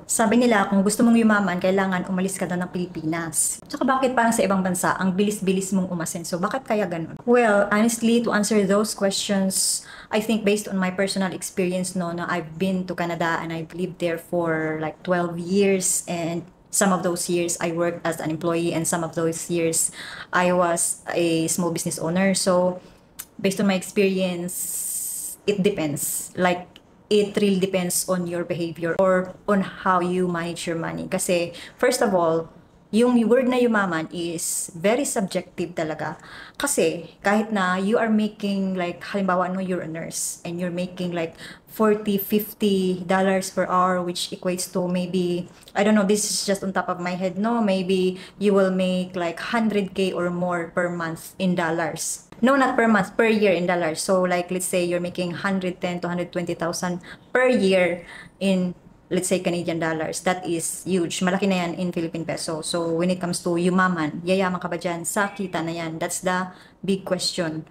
Sabi nila, kung gusto mong yumaman, kailangan umalis ka daw ng Pilipinas. Tsaka bakit parang sa ibang bansa, ang bilis-bilis mong umasenso? Bakit kaya ganun? Well, honestly, to answer those questions, I think based on my personal experience, no, na I've been to Canada and I've lived there for like 12 years, and some of those years I worked as an employee and some of those years I was a small business owner. So based on my experience, it depends. Like, it really depends on your behavior or on how you manage your money. Kasi, first of all, yung word na yumaman is very subjective talaga. Kasi, kahit na you are making like, halimbawa, no, you're a nurse and you're making like 40, $50 per hour, which equates to maybe, I don't know, this is just on top of my head, no? Maybe you will make like 100K or more per month in dollars. No, not per month, per year in dollars. So like, let's say you're making 110 to 120,000 per year in, let's say, Canadian dollars. That is huge. Malaki na yan in Philippine peso. So when it comes to yumaman, yayaman ka ba dyan sa kita na yan? That's the big question.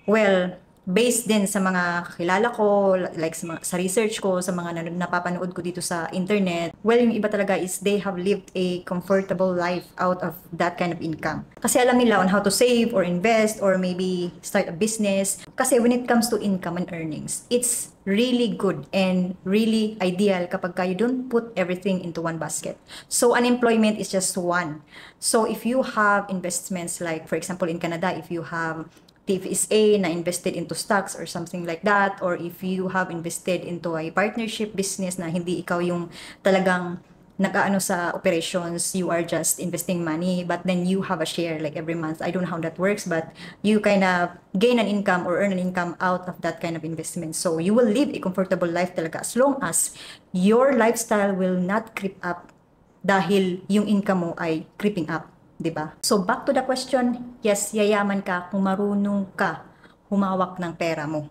Well, based din sa mga kakilala ko, like sa research ko, sa mga napapanood ko dito sa internet, well, yung iba talaga is they have lived a comfortable life out of that kind of income. Kasi alam nila on how to save or invest or maybe start a business. Kasi when it comes to income and earnings, it's really good and really ideal kapag you don't put everything into one basket. So unemployment is just one. So if you have investments, like for example in Canada, if you have TFSA na invested into stocks or something like that, or if you have invested into a partnership business na hindi ikaw yung talagang nag-aano sa operations, you are just investing money, but then you have a share like every month. I don't know how that works, but you kind of gain an income or earn an income out of that kind of investment. So you will live a comfortable life talaga as long as your lifestyle will not creep up dahil yung income mo ay creeping up. Diba? So back to the question, yes, yayaman ka kung marunong ka humawak ng pera mo.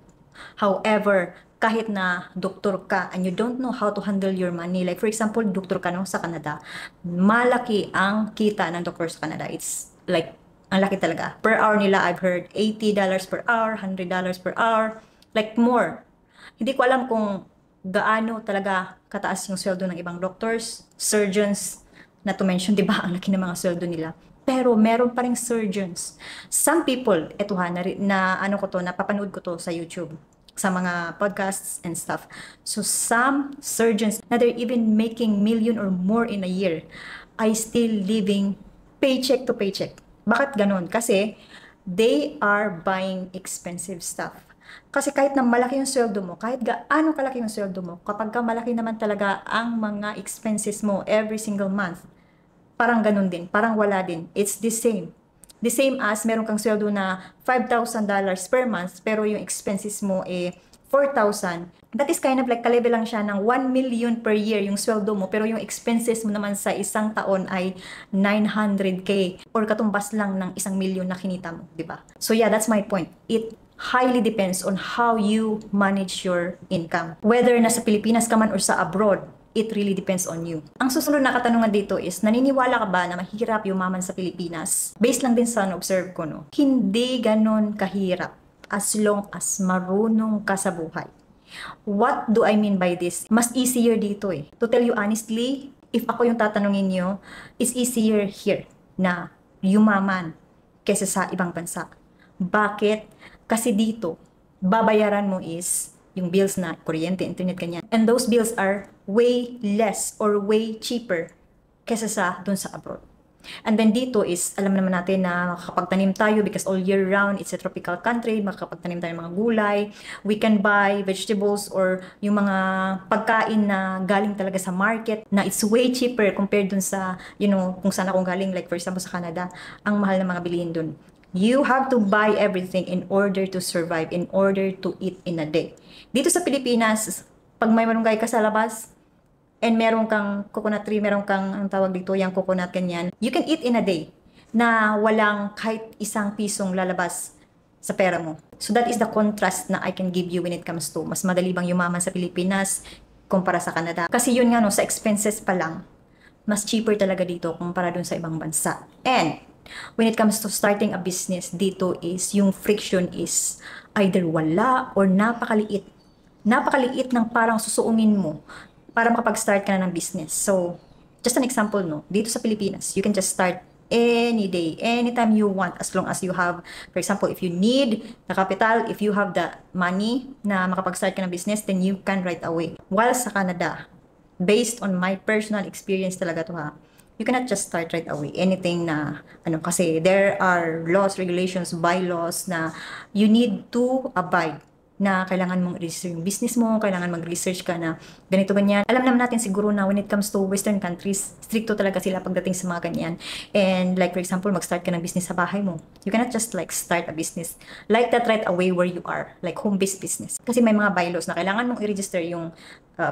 However, kahit na doktor ka and you don't know how to handle your money, like for example, doktor ka no, sa Canada, malaki ang kita ng doktor sa Canada. It's like, ang laki talaga. Per hour nila, I've heard $80 per hour, $100 per hour, like more. Hindi ko alam kung gaano talaga kataas yung sweldo ng ibang doctors, surgeons, na to mention, di ba, ang laki ng mga sweldo nila. Pero meron pa ring surgeons. Some people, eto ha, na ano ko to, napapanood ko to sa YouTube, sa mga podcasts and stuff. So some surgeons, na they're even making million or more in a year, ay still living paycheck to paycheck. Bakit ganun? Kasi they are buying expensive stuff. Kasi kahit na malaki yung sweldo mo, kahit gaano kalaki yung sweldo mo, kapag ka malaki naman talaga ang mga expenses mo every single month, parang ganun din, parang wala din. It's the same. The same as meron kang sweldo na $5,000 per month, pero yung expenses mo eh 4,000. That is kind of like kalebe lang siya ng 1 million per year yung sweldo mo, pero yung expenses mo naman sa isang taon ay 900K or katumbas lang ng 1 million na kinita mo, di ba? So yeah, that's my point. It highly depends on how you manage your income. Whether nasa Pilipinas ka man or sa abroad, it really depends on you. Ang susunod na katanungan dito is, naniniwala ka ba na mahirap yumaman sa Pilipinas? Based lang din sa na-observe ko, no? Hindi ganon kahirap as long as marunong ka sa buhay. What do I mean by this? Mas easier dito eh. To tell you honestly, if ako yung tatanungin nyo, it's easier here na yumaman kaysa sa ibang bansa. Bakit? Kasi dito, babayaran mo is yung bills na kuryente, internet, ganyan. And those bills are way less or way cheaper kaysa sa dun sa abroad. And then dito is, alam naman natin na makakapagtanim tayo because all year round, it's a tropical country, makakapagtanim tayo ng mga gulay, we can buy vegetables or yung mga pagkain na galing talaga sa market na it's way cheaper compared dun sa, you know, kung saan akong galing, like for example sa Canada, ang mahal ng mga bilihin dun. You have to buy everything in order to survive, in order to eat in a day. Dito sa Pilipinas, pag may malunggay ka sa labas, and meron kang coconut tree, meron kang, ang tawag dito, yung coconut ganyan, you can eat in a day na walang kahit ₱1 lalabas sa pera mo. So that is the contrast na I can give you when it comes to mas madali bang yumaman sa Pilipinas kumpara sa Canada. Kasi yun nga no, sa expenses pa lang, mas cheaper talaga dito kumpara dun sa ibang bansa. And when it comes to starting a business, dito is yung friction is either wala or napakaliit. Napakaliit ng parang susuungin mo. para makapag-start ka na ng business. So, just an example, no? Dito sa Pilipinas, you can just start any day, anytime you want, as long as you have, for example, if you need the capital, if you have the money na makapag-start ka ng business, then you can right away. While sa Canada, based on my personal experience talaga to ha, you cannot just start right away. Anything na, kasi there are laws, regulations, bylaws na you need to abide na kailangan mong register yung business mo, kailangan mag-research ka na ganito, ganyan. Alam naman natin siguro na when it comes to Western countries, stricto talaga sila pagdating sa mga ganyan. And like for example, mag-start ka ng business sa bahay mo. You cannot just like start a business like that right away where you are, like home-based business. Kasi may mga bylaws na kailangan mong i-register yung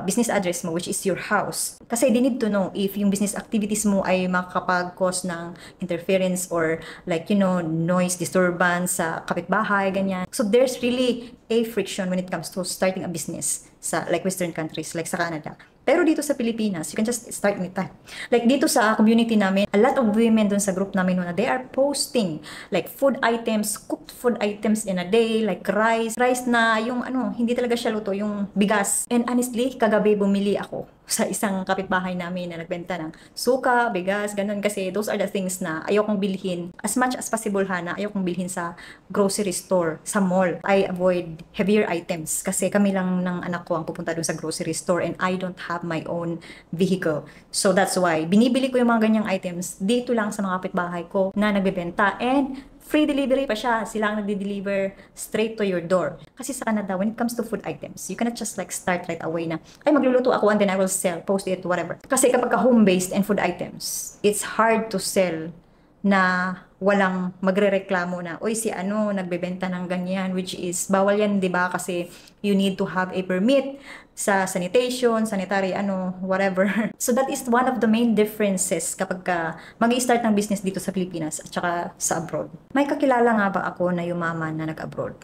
business address mo, which is your house. Kasi they need to know if yung business activities mo ay makakapag-cause ng interference or like, noise disturbance sa kapitbahay, ganyan. So there's really a friction when it comes to starting a business sa like Western countries, like sa Canada. Pero dito sa Pilipinas, you can just start anytime. Like dito sa community namin, a lot of women dun sa group namin na they are posting like food items, cooked food items in a day, like rice na yung hindi talaga siya luto, yung bigas. And honestly, kagabi bumili ako sa isang kapitbahay namin na nagbenta ng suka, bigas, ganun. Kasi those are the things na ayokong bilhin. As much as possible na ayokong bilhin sa grocery store, sa mall. I avoid heavier items kasi kami lang ng anak ko ang pupunta dun sa grocery store and I don't have my own vehicle. So that's why binibili ko yung mga ganyang items dito lang sa mga kapitbahay ko na nagbebenta, and free delivery pa siya. Sila ang nagde-deliver straight to your door. Kasi sa Canada, when it comes to food items, you cannot just like start right away na, ay magluluto ako and then I will sell, post it, whatever. Kasi kapag home-based and food items, it's hard to sell na walang magrereklamo na, oy si nagbebenta ng ganyan, which is bawal yan, 'di ba? Kasi you need to have a permit sa sanitation, sanitary whatever. So that is one of the main differences kapag mag-i-start ng business dito sa Pilipinas at saka sa abroad. May kakilala nga ba ako na yumaman na nag-abroad?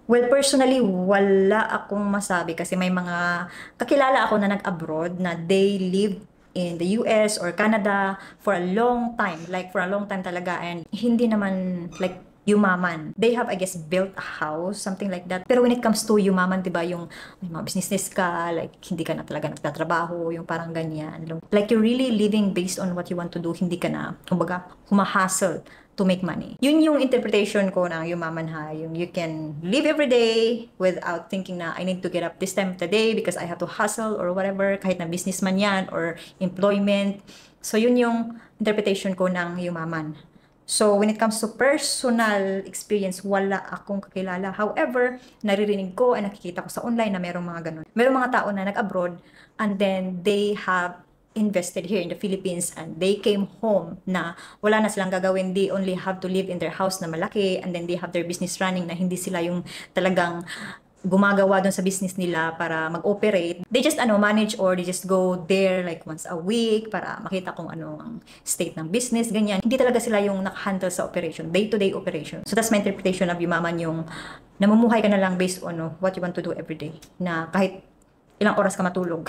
Well, personally, wala akong masabi kasi may mga kakilala ako na nag-abroad na they lived in the US or Canada for a long time, like for a long time talaga, and hindi naman like yumaman. They have, I guess, built a house, something like that. Pero when it comes to yumaman, diba, yung may mga business ka, like hindi ka na talaga nagtatrabaho, yung parang ganyan. Like you're really living based on what you want to do, hindi ka na, kumbaga, humahustle to make money. Yun yung interpretation ko ng yumaman ha, yung you can live every day without thinking na I need to get up this time of the day because I have to hustle or whatever, kahit na businessman yan or employment. So yun yung interpretation ko ng yumaman. So when it comes to personal experience, wala akong kakilala. However, naririnig ko at nakikita ko sa online na merong mga ganun. Merong mga tao na nag-abroad and then they have invested here in the Philippines and they came home na wala na silang gagawin. They only have to live in their house na malaki and then they have their business running na hindi sila yung talagang gumagawa doon sa business nila para mag-operate. They just manage or they just go there like once a week para makita kung ang state ng business, ganyan. Hindi talaga sila yung nakahandle sa operation, day-to-day operation. So that's my interpretation of yumaman, yung namumuhay ka na lang based on what you want to do every day. Na kahit ilang oras ka matulog,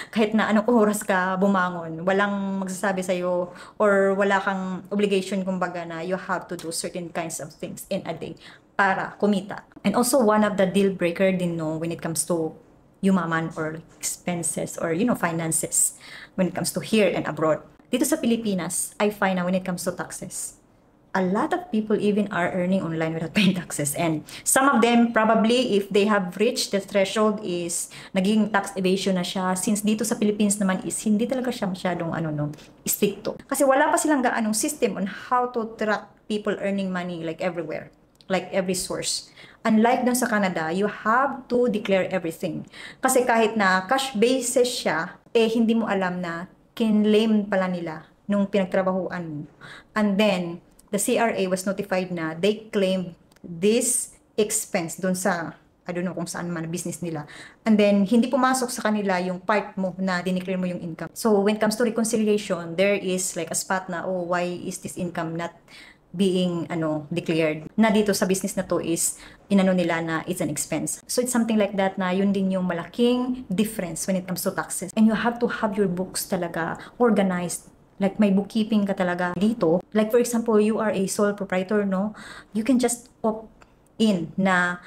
kahit na anong oras ka bumangon, walang magsasabi sa'yo or wala kang obligation kumbaga na you have to do certain kinds of things in a day para kumita. And also one of the deal breaker din when it comes to yumaman or expenses or finances when it comes to here and abroad. Dito sa Pilipinas, I find na when it comes to taxes, a lot of people even are earning online without paying taxes. And some of them probably, if they have reached the threshold, is naging tax evasion na siya. Since dito sa Philippines naman is hindi talaga siya masyadong stricto. Kasi wala pa silang gaanong system on how to track people earning money like everywhere, like every source. Unlike dun sa Canada, you have to declare everything. Kasi kahit na cash basis siya, hindi mo alam na kinlaim pala nila nung pinagtrabahuan mo. And then, the CRA was notified na they claimed this expense dun sa, I don't know kung saan man business nila. And then, hindi pumasok sa kanila yung part mo na dineclare mo yung income. So, when it comes to reconciliation, there is like a spot na, why is this income not being declared? Na dito sa business na to is nila na it's an expense. So, it's something like that na yun din yung malaking difference when it comes to taxes. And you have to have your books talaga organized. Like may bookkeeping ka talaga dito. Like for example, you are a sole proprietor, no? You can just opt in na,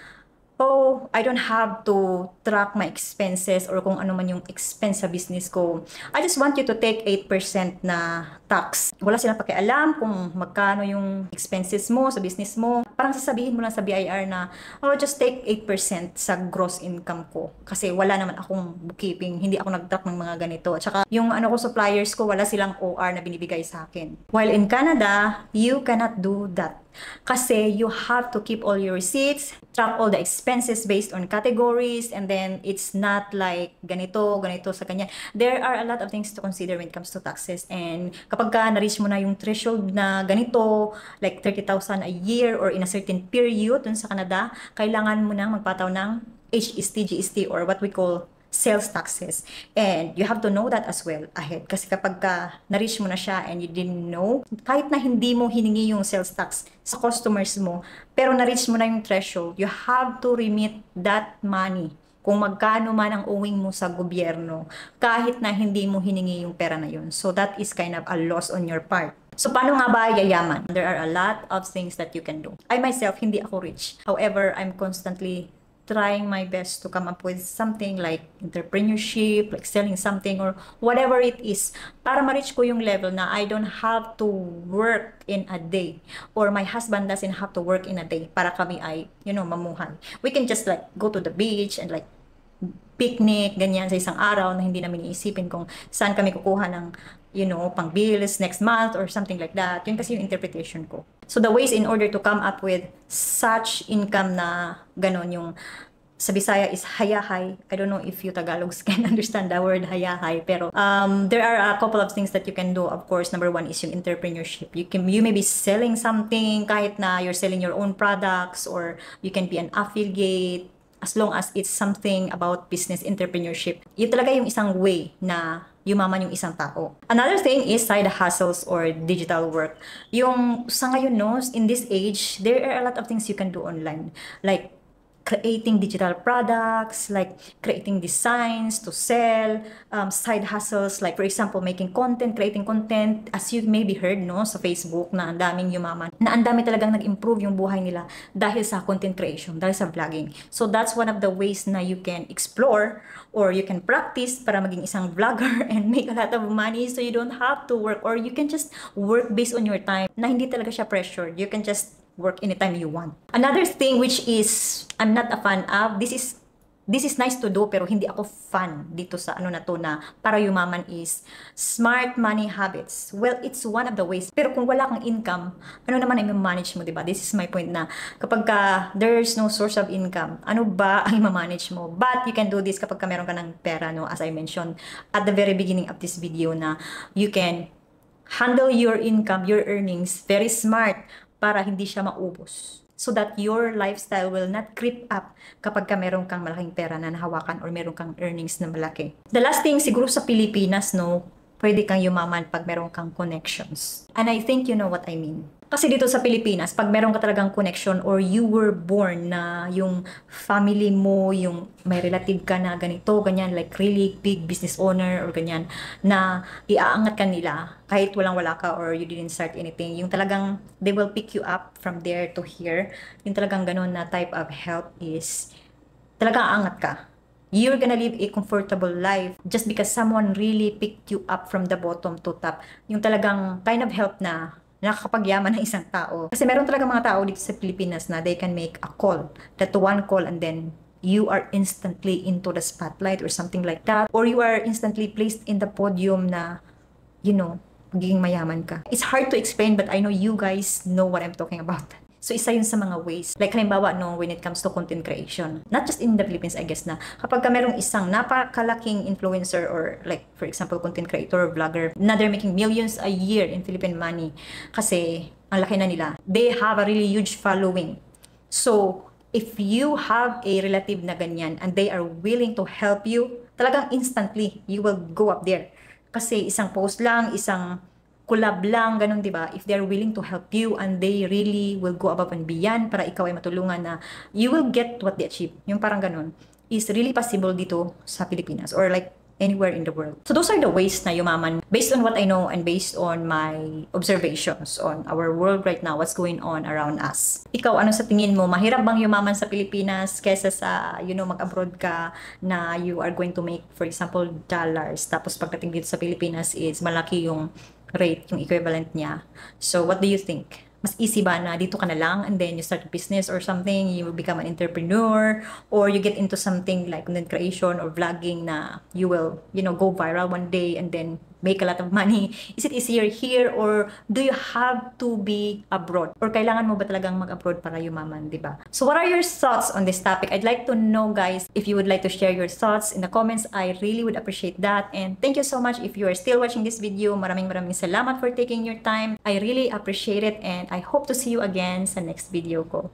oh, I don't have to track my expenses or kung ano man yung expense sa business ko. I just want you to take 8% na tax. Wala silang pakialam kung magkano yung expenses mo sa business mo. Parang sasabihin mo lang sa BIR na, oh, just take 8% sa gross income ko. Kasi wala naman akong bookkeeping, hindi ako nag-track ng mga ganito. At saka yung ano ko, suppliers ko, wala silang OR na binibigay sa akin. While in Canada, you cannot do that. Kasi you have to keep all your receipts, track all the expenses based on categories, and then it's not like ganito sa kanya. There are a lot of things to consider when it comes to taxes. And kapag ka na-reach mo na yung threshold na ganito, like 30,000 a year or in a certain period dun sa Canada, kailangan mo nang magpataw ng HST, GST, or what we call sales taxes. And you have to know that as well ahead. Kasi kapag ka na-reach mo na siya and you didn't know, kahit na hindi mo hiningi yung sales tax sa customers mo, pero na-reach mo na yung threshold, you have to remit that money kung magkano man ang owing mo sa gobyerno, kahit na hindi mo hiningi yung pera na yun. So that is kind of a loss on your part. So, paano nga ba yayaman? There are a lot of things that you can do. I myself, hindi ako rich. However, I'm constantly trying my best to come up with something like entrepreneurship, like selling something or whatever it is para ma-reach ko yung level na I don't have to work in a day or my husband doesn't have to work in a day para kami ay, mamuhay. We can just like go to the beach and like picnic, ganyan sa isang araw na hindi namin iisipin kung saan kami kukuha ng pang bills next month or something like that. Yun kasi yung interpretation ko. So the ways in order to come up with such income na ganon yung sa Bisaya is hayahay. I don't know if you Tagalogs can understand the word hayahay, pero there are a couple of things that you can do. Of course, number one is yung entrepreneurship. You may be selling something kahit na you're selling your own products, or you can be an affiliate, as long as it's something about business entrepreneurship. Yun talaga yung isang way na yumaman yung isang tao. Another thing is side hustles or digital work. Yung sa ngayon, no, in this age, there are a lot of things you can do online. Like creating digital products, like creating designs to sell, side hustles, like for example, making content, creating content, as you maybe heard, no, sa Facebook na ang daming yumaman, na ang dami talagang nag-improve yung buhay nila dahil sa content creation, dahil sa vlogging. So that's one of the ways na you can explore or you can practice para maging isang vlogger and make a lot of money so you don't have to work, or you can just work based on your time na hindi talaga siya pressured. You can just work anytime you want. Another thing which is I'm not a fan of, this is nice to do pero hindi ako fan dito sa ano na to na para yumaman, is smart money habits. Well, it's one of the ways. Pero kung wala kang income, ano naman ang i-manage mo, diba? This is my point na kapag ka there's no source of income, ano ba ang i-manage mo? But you can do this kapag ka meron ka ng pera, no? As I mentioned at the very beginning of this video na you can handle your income, your earnings very smart para hindi siya maubos. So that your lifestyle will not creep up kapag ka meron kang malaking pera na nahawakan or meron kang earnings na malaki. The last thing, siguro sa Pilipinas, no, pwede kang yumaman pag meron kang connections. And I think you know what I mean. Kasi dito sa Pilipinas, pag meron ka talagang connection or you were born na yung family mo, yung may relative ka na ganito, ganyan, like really big business owner or ganyan, na iaangat ka nila kahit walang-wala ka or you didn't start anything. Yung talagang they will pick you up from there to here. Yung talagang ganun na type of help is talagang aangat ka. You're gonna live a comfortable life just because someone really picked you up from the bottom to top. Yung talagang kind of help na nakakapagyaman ng isang tao. Kasi meron talaga mga tao dito sa Pilipinas na they can make a call. That one call and then you are instantly into the spotlight or something like that. Or you are instantly placed in the podium na, magiging mayaman ka. It's hard to explain but I know you guys know what I'm talking about. So, isa yun sa mga ways. Like, halimbawa, no, when it comes to content creation. Not just in the Philippines, I guess na kapag ka merong isang napakalaking influencer or like, for example, content creator or vlogger na they're making millions a year in Philippine money kasi ang laki na nila. They have a really huge following. So, if you have a relative na ganyan and they are willing to help you, talagang instantly, you will go up there. Kasi isang post lang, isang collab lang, ganun, di ba? If they're willing to help you and they really will go above and beyond para ikaw ay matulungan na you will get what they achieve. Yung parang ganun is really possible dito sa Pilipinas or like anywhere in the world. So those are the ways na yumaman based on what I know and based on my observations on our world right now, what's going on around us. Ikaw, ano sa tingin mo? Mahirap bang yumaman sa Pilipinas kesa sa, mag-abroad ka na you are going to make, for example, dollars. Tapos pagdating dito sa Pilipinas is malaki yung rate, yung equivalent niya. So what do you think? Mas easy ba na dito ka na lang and then you start a business or something, you become an entrepreneur, or you get into something like content creation or vlogging na you will, go viral one day and then make a lot of money? Is it easier here or do you have to be abroad? Or kailangan mo ba talagang mag-abroad para yumaman, di ba? So what are your thoughts on this topic? I'd like to know, guys, if you would like to share your thoughts in the comments. I really would appreciate that. And thank you so much if you are still watching this video. Maraming salamat for taking your time. I really appreciate it and I hope to see you again sa next video ko.